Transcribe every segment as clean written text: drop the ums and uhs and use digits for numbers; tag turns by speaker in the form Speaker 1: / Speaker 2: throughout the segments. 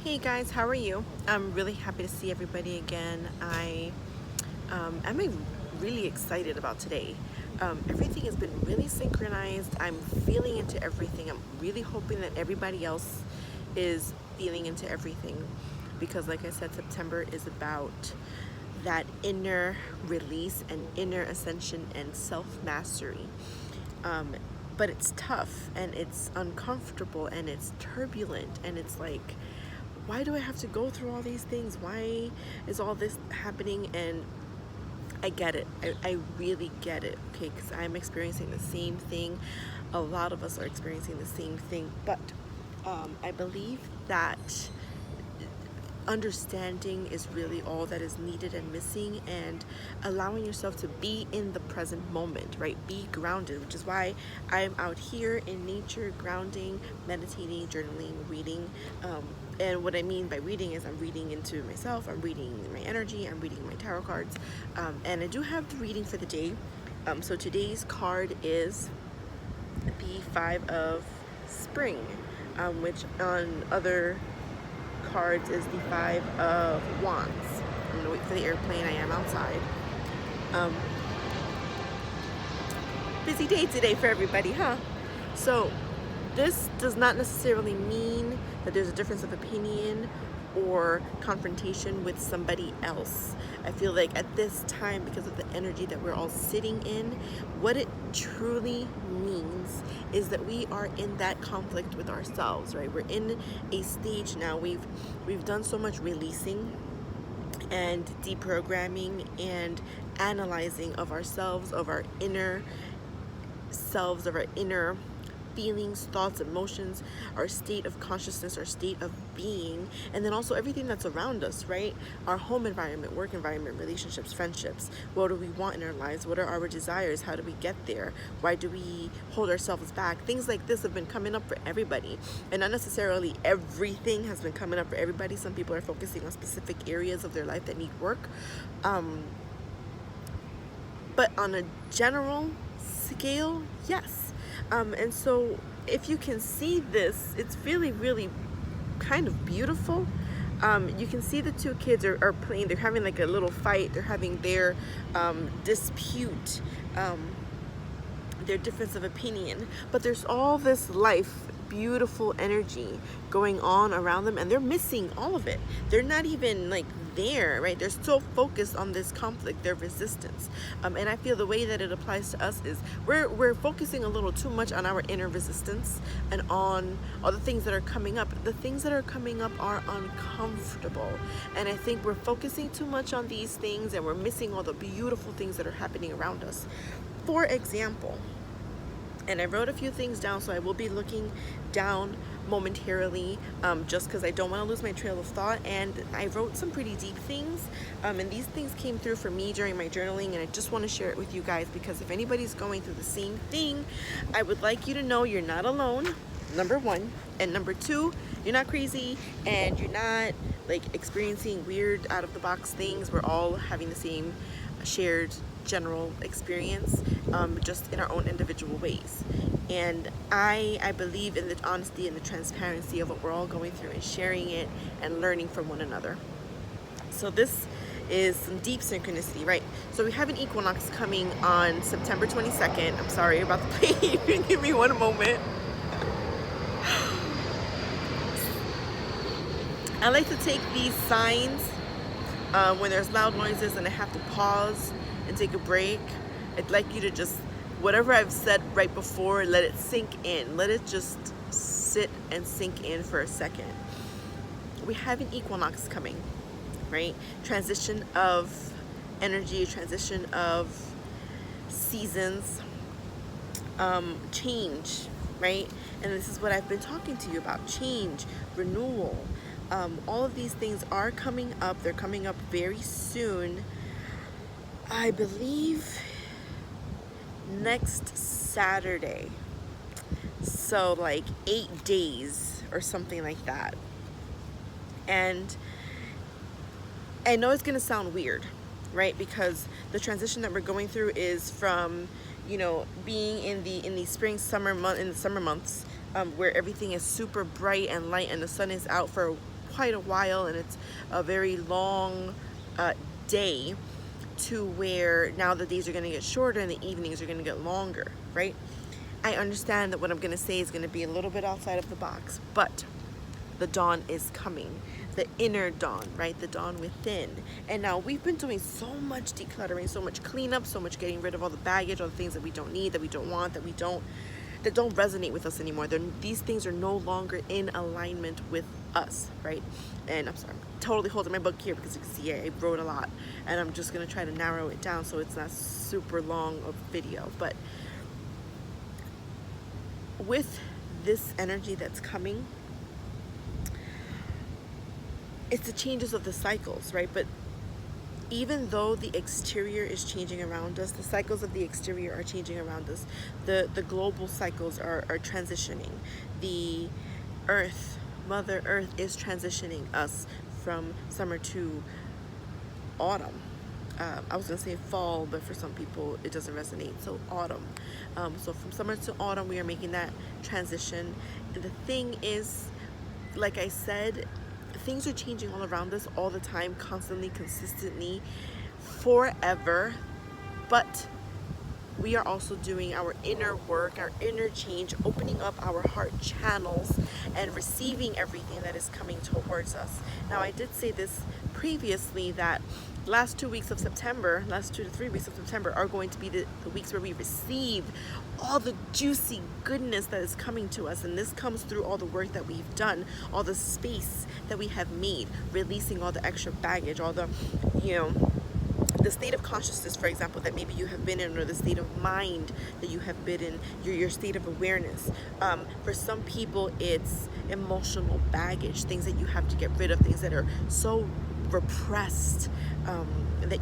Speaker 1: Hey guys, how are you? I'm really happy to see everybody again. I'm really excited about today. Everything has been really synchronized. I'm feeling into everything. I'm really hoping that everybody else is feeling into everything because, like I said, September is about that inner release and inner ascension and self-mastery. Um, but it's tough and it's uncomfortable and it's turbulent and it's like, why do I have to go through all these things? Why is all this happening? And I get it. I really get it, okay? Because I'm experiencing the same thing. A lot of us are experiencing the same thing. But I believe that understanding is really all that is needed and missing, and allowing yourself to be in the present moment, right? Be grounded, which is why I'm out here in nature, grounding, meditating, journaling, reading. And what I mean by reading is I'm reading into myself, I'm reading my energy, I'm reading my tarot cards, and I do have the reading for the day. So today's card is the Five of Spring, which on other cards is the Five of Wands. I'm gonna wait for the airplane. I am outside. Busy day today for everybody, huh? So this does not necessarily mean that there's a difference of opinion or confrontation with somebody else. I feel like at this time, because of the energy that we're all sitting in, what it truly means is that we are in that conflict with ourselves, right? We're in a stage now. We've done so much releasing and deprogramming and analyzing of ourselves, of our inner selves, of our inner feelings, thoughts, emotions, our state of consciousness, our state of being, and then also everything that's around us, right? Our home environment, work environment, relationships, friendships. What do we want in our lives? What are our desires? How do we get there? Why do we hold ourselves back? Things like this have been coming up for everybody, and not necessarily everything has been coming up for everybody. Some people are focusing on specific areas of their life that need work, but on a general scale, yes. And so if you can see this, it's really, really kind of beautiful. You can see the two kids are playing. They're having like a little fight. They're having their dispute, their difference of opinion. But there's all this life, beautiful energy going on around them, and they're missing all of it. They're not even like there, right? They're still focused on this conflict, their resistance. And I feel the way that it applies to us is we're focusing a little too much on our inner resistance and on all the things that are coming up. The things that are coming up are uncomfortable, and I think we're focusing too much on these things and we're missing all the beautiful things that are happening around us. For example, and I wrote a few things down, so I will be looking down momentarily, just because I don't want to lose my trail of thought. And I wrote some pretty deep things, and these things came through for me during my journaling, and I just want to share it with you guys, because if anybody's going through the same thing, I would like you to know you're not alone, number one, and number two, you're not crazy and you're not like experiencing weird out of the box things. We're all having the same shared general experience, just in our own individual ways. And I believe in the honesty and the transparency of what we're all going through and sharing it and learning from one another. So this is some deep synchronicity, right? So we have an equinox coming on September 22nd. I'm sorry about the plane. Give me one moment. I like to take these signs when there's loud noises and I have to pause and take a break. I'd like you to just, whatever I've said right before, let it sink in. Let it just sit and sink in for a second. We have an equinox coming, right? Transition of energy, transition of seasons, change, right? And this is what I've been talking to you about: change, renewal. All of these things are coming up. They're coming up very soon. I believe next Saturday. So like 8 days or something like that. And I know it's gonna sound weird, right? Because the transition that we're going through is from, being in the spring, summer months, where everything is super bright and light and the sun is out for a quite a while, and it's a very long day, to where now the days are going to get shorter and the evenings are going to get longer, right? I understand that what I'm going to say is going to be a little bit outside of the box, but the dawn is coming. The inner dawn, right? The dawn within. And now we've been doing so much decluttering, so much cleanup, so much getting rid of all the baggage, all the things that we don't need, that we don't want, that don't resonate with us anymore. These things are no longer in alignment with us, right? And I'm sorry, I'm totally holding my book here because you can see I wrote a lot, and I'm just gonna try to narrow it down so it's not super long of video. But with this energy that's coming, it's the changes of the cycles, right? But even though the exterior is changing around us, the cycles of the exterior are changing around us. The global cycles are transitioning. The earth, Mother Earth, is transitioning us from summer to autumn. I was gonna say fall, but for some people it doesn't resonate, so autumn. So from summer to autumn, we are making that transition. And the thing is, like I said, things are changing all around us all the time, constantly, consistently, forever. But we are also doing our inner work, our inner change, opening up our heart channels and receiving everything that is coming towards us. Now, I did say this previously, that last 2 weeks of September, last 2 to 3 weeks of September are going to be the weeks where we receive all the juicy goodness that is coming to us. And this comes through all the work that we've done, all the space that we have made, releasing all the extra baggage, all the, the state of consciousness, for example, that maybe you have been in, or the state of mind that you have been in, your state of awareness. For some people, it's emotional baggage, things that you have to get rid of, things that are so repressed that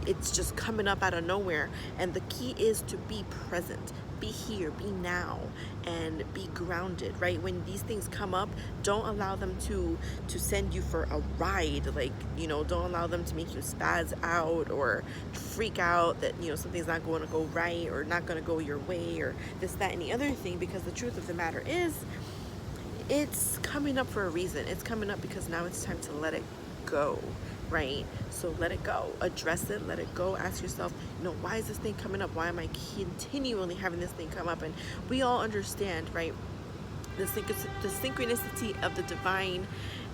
Speaker 1: it's just coming up out of nowhere. And the key is to be present, be here, be now, and be grounded, right? When these things come up, don't allow them to send you for a ride. Like, don't allow them to make you spaz out or freak out that, something's not going to go right, or not going to go your way, or this, that, and the other thing. Because the truth of the matter is, it's coming up for a reason. It's coming up because now it's time to let it go, right? So let it go, address it, let it go. Ask yourself, why is this thing coming up? Why am I continually having this thing come up? And we all understand, right, the synchronicity of the divine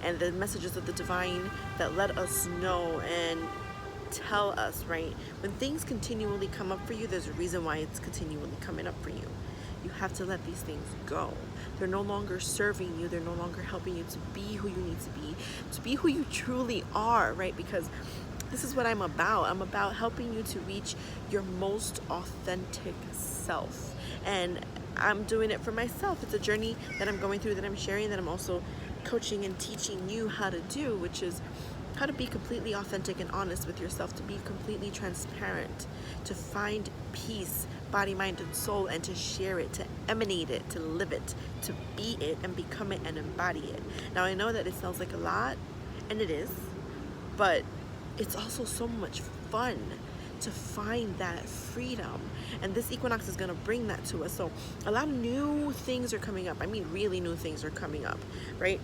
Speaker 1: and the messages of the divine that let us know and tell us, right, when things continually come up for you, there's a reason why it's continually coming up for you. You have to let these things go. They're no longer serving you. They're no longer helping you to be who you need to be who you truly are, right? Because this is what I'm about. I'm about helping you to reach your most authentic self. And I'm doing it for myself. It's a journey that I'm going through, that I'm sharing, that I'm also coaching and teaching you how to do, which is how to be completely authentic and honest with yourself, to be completely transparent, to find peace, body, mind, and soul, and to share it, to emanate it, to live it, to be it, and become it, and embody it. Now, I know that it sounds like a lot, and it is, but it's also so much fun to find that freedom. And this equinox is going to bring that to us. So a lot of new things are coming up. I mean, really new things are coming up, right?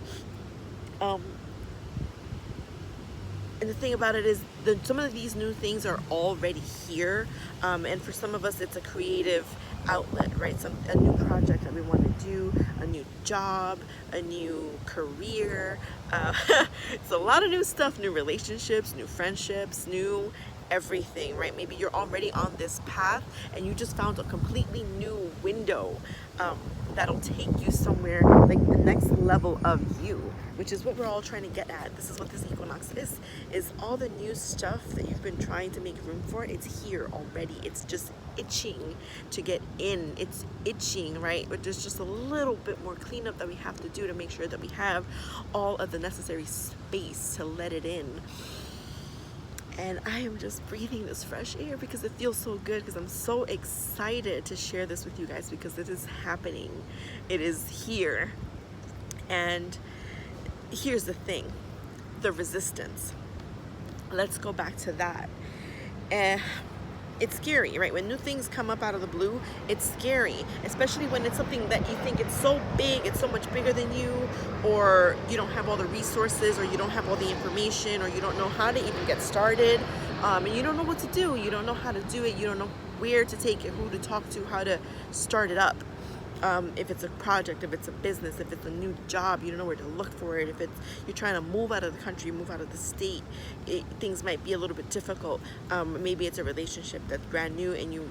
Speaker 1: And the thing about it is that some of these new things are already here. And for some of us, it's a creative outlet, right? A new project that we want to do, a new job, a new career. It's a lot of new stuff, new relationships, new friendships, new everything, right? Maybe you're already on this path and you just found a completely new window that'll take you somewhere, like the next level of you, which is what we're all trying to get at. This is what this equinox is all the new stuff that you've been trying to make room for. It's here already. It's just itching to get in. It's itching, right? But there's just a little bit more cleanup that we have to do to make sure that we have all of the necessary space to let it in. And I am just breathing this fresh air because it feels so good, because I'm so excited to share this with you guys, because this is happening. It is here. And here's the thing, the resistance. Let's go back to that. it's scary, right? When new things come up out of the blue, it's scary, especially when it's something that you think it's so big, it's so much bigger than you, or you don't have all the resources, or you don't have all the information, or you don't know how to even get started, and you don't know what to do, you don't know how to do it, you don't know where to take it, who to talk to, how to start it up. If it's a project, if it's a business, if it's a new job, you don't know where to look for it. If it's you're trying to move out of the country, move out of the state, things might be a little bit difficult. Maybe it's a relationship that's brand new and you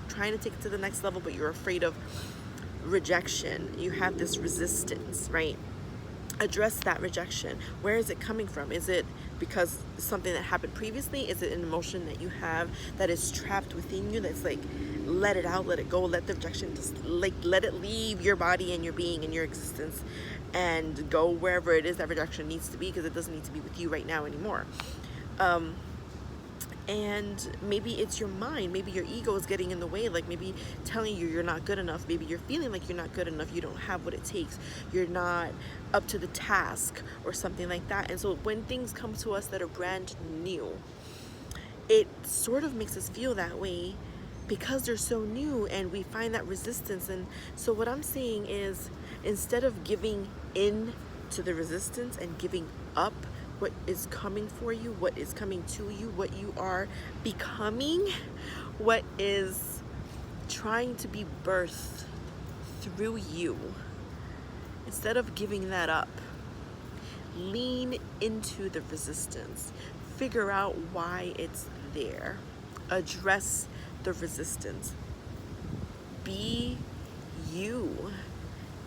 Speaker 1: trying to take it to the next level, but you're afraid of rejection. You have this resistance, right? Address that rejection. Where is it coming from? Is it because something that happened previously? Is it an emotion that you have that is trapped within you that's like, let it out, let it go, let the rejection just like let it leave your body and your being and your existence and go wherever it is that rejection needs to be, because it doesn't need to be with you right now anymore. And maybe it's your mind, maybe your ego is getting in the way, like maybe telling you you're not good enough, maybe you're feeling like you're not good enough, you don't have what it takes, you're not up to the task or something like that. And so when things come to us that are brand new, it sort of makes us feel that way because they're so new, and we find that resistance. And so what I'm saying is, instead of giving in to the resistance and giving up what is coming for you, what is coming to you, what you are becoming, what is trying to be birthed through you, instead of giving that up, lean into the resistance. Figure out why it's there. Address the resistance. Be you.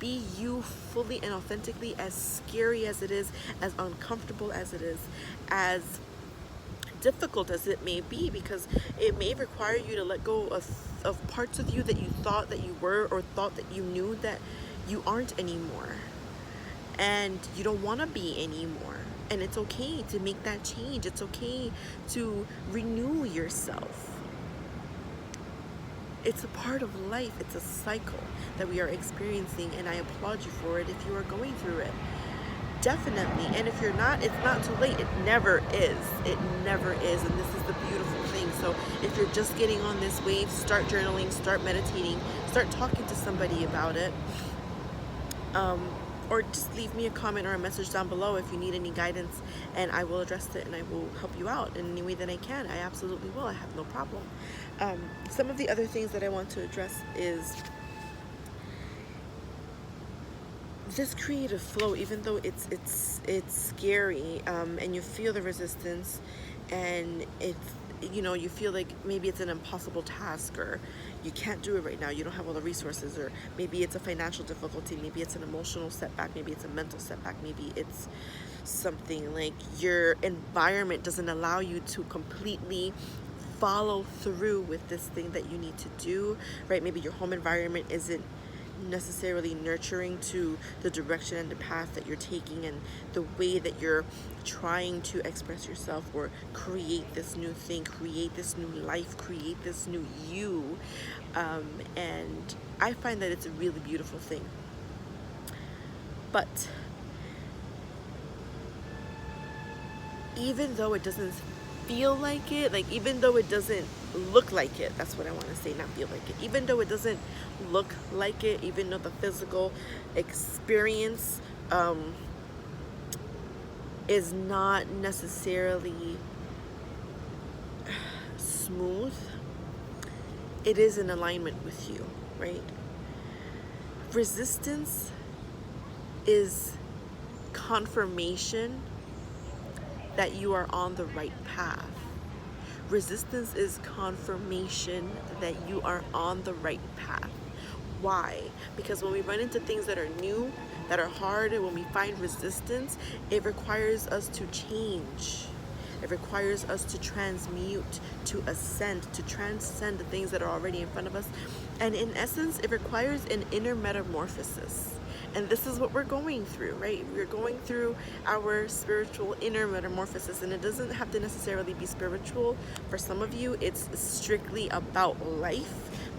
Speaker 1: Be you fully and authentically, as scary as it is, as uncomfortable as it is, as difficult as it may be, because it may require you to let go of parts of you that you thought that you were, or thought that you knew that you aren't anymore, and you don't want to be anymore. And it's okay to make that change. It's okay to renew yourself. It's a part of life. It's a cycle that we are experiencing, and I applaud you for it if you are going through it. Definitely. And if you're not, it's not too late. It never is. It never is. And this is the beautiful thing. So if you're just getting on this wave, start journaling, start meditating, start talking to somebody about it. Or just leave me a comment or a message down below if you need any guidance, and I will address it and I will help you out in any way that I can. I absolutely will. I have no problem. Some of the other things that I want to address is this creative flow. Even though it's scary, and you feel the resistance, and it's, you know, you feel like maybe it's an impossible task, or you can't do it right now, you don't have all the resources, or maybe it's a financial difficulty, maybe it's an emotional setback, maybe it's a mental setback, maybe it's something like your environment doesn't allow you to completely follow through with this thing that you need to do, right? Maybe your home environment isn't necessarily nurturing to the direction and the path that you're taking, and the way that you're trying to express yourself, or create this new thing, create this new life, create this new you. And I find that it's a really beautiful thing. But even though it doesn't feel like it, like even though it doesn't look like it, that's what I want to say, not feel like it, even though it doesn't look like it, even though the physical experience is not necessarily smooth, it is in alignment with you, right? Resistance is confirmation that you are on the right path. Resistance is confirmation that you are on the right path. Why? Because when we run into things that are new, that are hard, and when we find resistance, it requires us to change. It requires us to transmute, to ascend, to transcend the things that are already in front of us. And in essence, it requires an inner metamorphosis. And this is what we're going through, right? We're going through our spiritual inner metamorphosis, and it doesn't have to necessarily be spiritual. For some of you, it's strictly about life,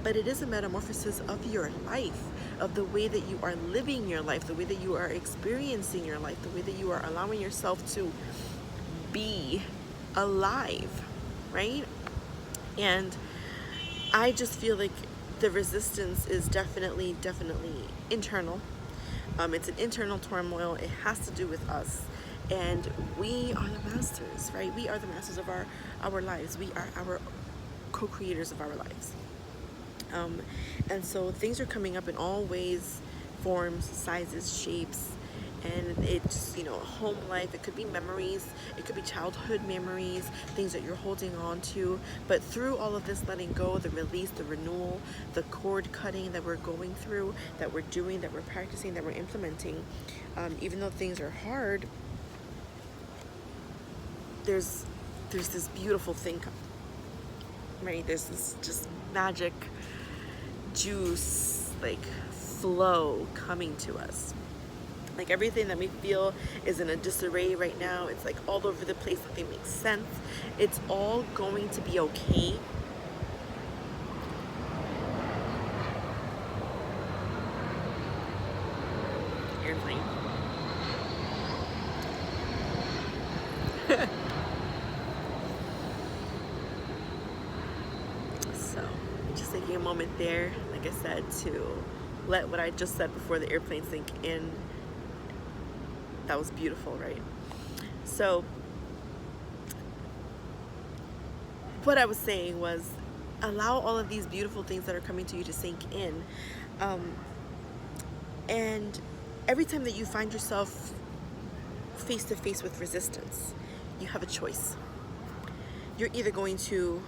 Speaker 1: but it is a metamorphosis of your life, of the way that you are living your life, the way that you are experiencing your life, the way that you are allowing yourself to be alive, right? And I just feel like the resistance is definitely internal. It's an internal turmoil. It has to do with us. And we are the masters, right? We are the masters of our lives. We are our co-creators of our lives. And so things are coming up in all ways, forms, sizes, shapes, and it's, home life. It could be memories, it could be childhood memories, things that you're holding on to. But through all of this letting go, the release, the renewal, the cord cutting that we're going through, that we're doing, that we're practicing, that we're implementing, even though things are hard, there's this beautiful thing, right? There's this just magic juice, like, flow coming to us. Like, everything that we feel is in a disarray right now. It's like all over the place. Nothing makes sense. It's all going to be okay. Airplane. So, just taking a moment there, like I said, to let what I just said before the airplane sink in. That was beautiful, right? So what I was saying was, allow all of these beautiful things that are coming to you to sink in. And every time that you find yourself face to face with resistance, you have a choice. You're either going to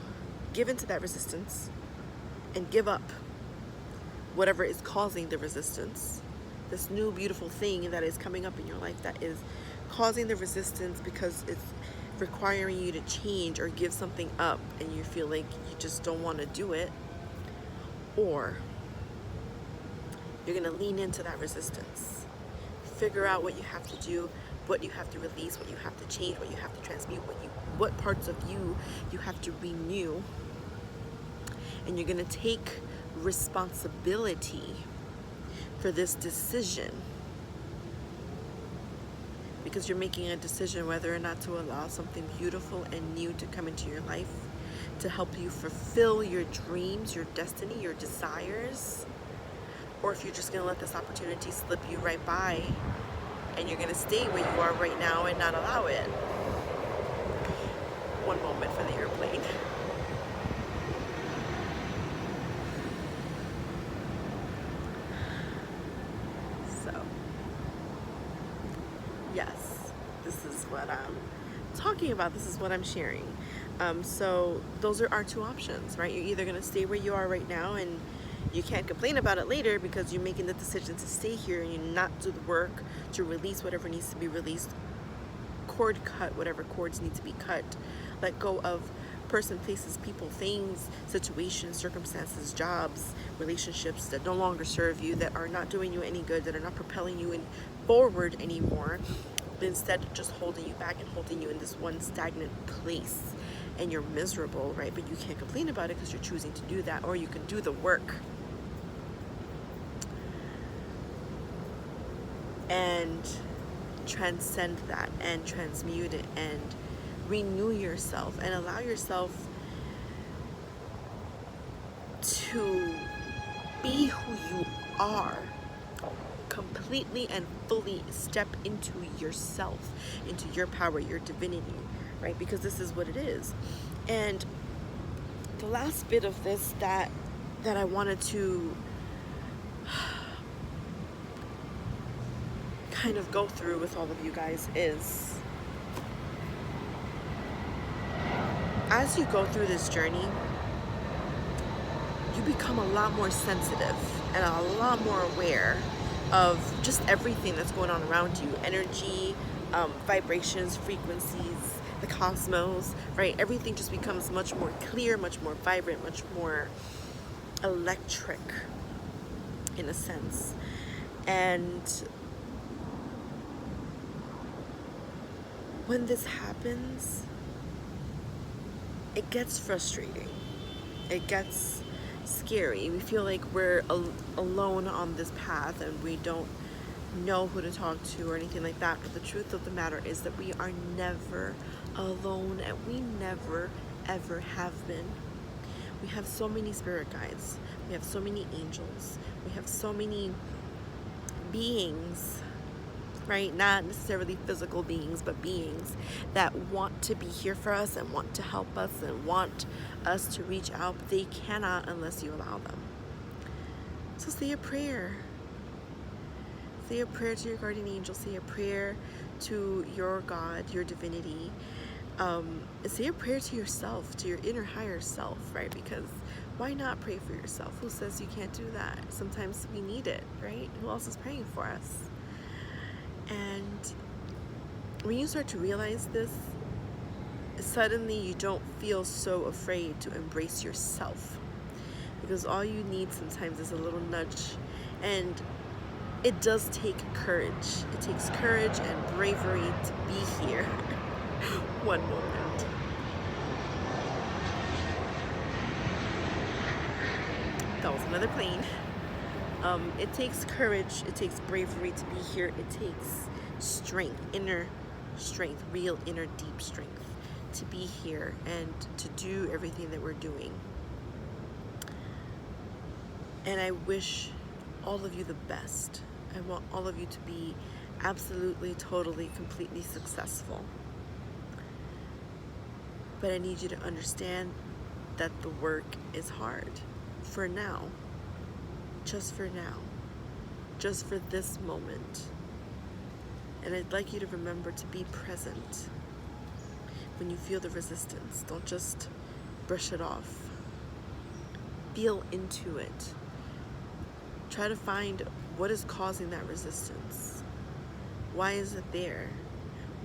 Speaker 1: give into that resistance and give up whatever is causing the resistance, this new beautiful thing that is coming up in your life that is causing the resistance because it's requiring you to change or give something up, and you feel like you just don't want to do it. Or you're going to lean into that resistance, figure out what you have to do, what you have to release, what you have to change, what you have to transmute, what parts of you have to renew, and you're going to take responsibility for this decision, because you're making a decision whether or not to allow something beautiful and new to come into your life to help you fulfill your dreams, your destiny, your desires, or if you're just going to let this opportunity slip you right by and you're going to stay where you are right now and not allow it. One moment for the airplane. Yes, this is what I'm talking about. This is what I'm sharing. So those are our two options, right? You're either going to stay where you are right now and you can't complain about it later because you're making the decision to stay here and you not do the work to release whatever needs to be released, cord cut whatever cords need to be cut, let go of person, places, people, things, situations, circumstances, jobs, relationships that no longer serve you, that are not doing you any good, that are not propelling you forward anymore, but instead just holding you back and holding you in this one stagnant place, and you're miserable, right? But you can't complain about it because you're choosing to do that, or you can do the work and transcend that and transmute it and renew yourself and allow yourself to be who you are. Completely and fully step into yourself, into your power, your divinity, right? Because this is what it is. And the last bit of this that I wanted to kind of go through with all of you guys is, as you go through this journey, you become a lot more sensitive and a lot more aware of just everything that's going on around you. Energy, vibrations, frequencies, the cosmos, right? Everything just becomes much more clear, much more vibrant, much more electric in a sense. And when this happens, it gets frustrating. It gets scary. We feel like we're alone on this path and we don't know who to talk to or anything like that. But the truth of the matter is that we are never alone, and we never ever have been. We have so many spirit guides. We have so many angels. We have so many beings, right? Not necessarily physical beings, but beings that want to be here for us and want to help us and want us to reach out. But they cannot unless you allow them. So say a prayer. Say a prayer to your guardian angel. Say a prayer to your God, your divinity. Say a prayer to yourself, to your inner higher self, right? Because why not pray for yourself? Who says you can't do that? Sometimes we need it, right? Who else is praying for us? And when you start to realize this, suddenly you don't feel so afraid to embrace yourself, because all you need sometimes is a little nudge. And it does take courage. It takes courage and bravery to be here. One moment. That was another plane. It takes courage, it takes bravery to be here. It takes strength, inner strength, real inner deep strength to be here and to do everything that we're doing. And I wish all of you the best. I want all of you to be absolutely, totally, completely successful. But I need you to understand that the work is hard for now, just for now, just for this moment. And I'd like you to remember to be present when you feel the resistance. Don't just brush it off. Feel into it. Try to find what is causing that resistance. Why is it there?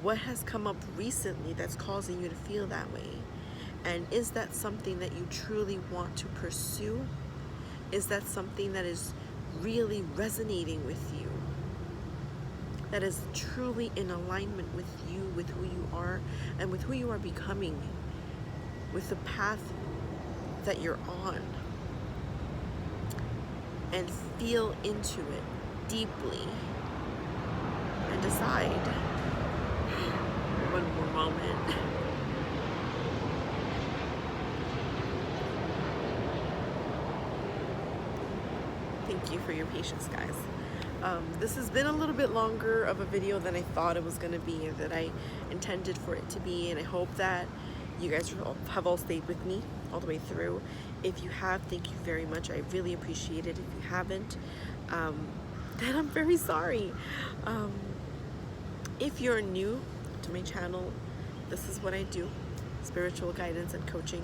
Speaker 1: What has come up recently that's causing you to feel that way? And is that something that you truly want to pursue? Is that something that is really resonating with you? That is truly in alignment with you, with who you are, and with who you are becoming, with the path that you're on? And feel into it deeply and decide. One more moment. Thank you for your patience, guys. This has been a little bit longer of a video than I thought it was going to be, and that I intended for it to be, and I hope that you guys have all stayed with me all the way through. If you have, thank you very much. I really appreciate it. If you haven't, then I'm very sorry. If you're new to my channel, this is what I do: spiritual guidance and coaching,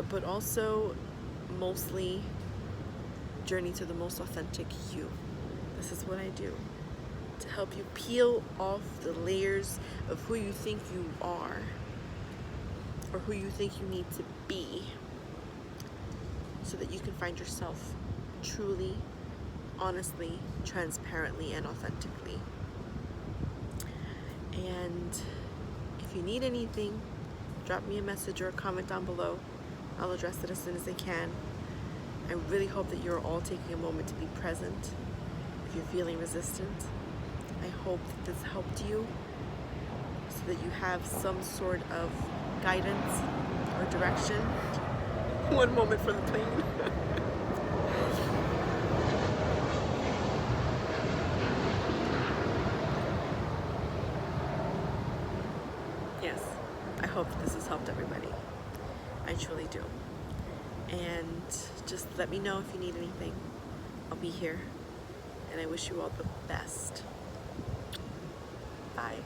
Speaker 1: but also mostly journey to the most authentic you. This is what I do to help you peel off the layers of who you think you are, or who you think you need to be, so that you can find yourself truly, honestly, transparently, and authentically. And if you need anything, drop me a message or a comment down below. I'll address it as soon as I can. I really hope that you're all taking a moment to be present. If you're feeling resistant, I hope that this helped you, so that you have some sort of guidance or direction. One moment for the plane. Yes, I hope this has helped everybody. I truly do. And just let me know if you need anything. I'll be here. And I wish you all the best. Bye.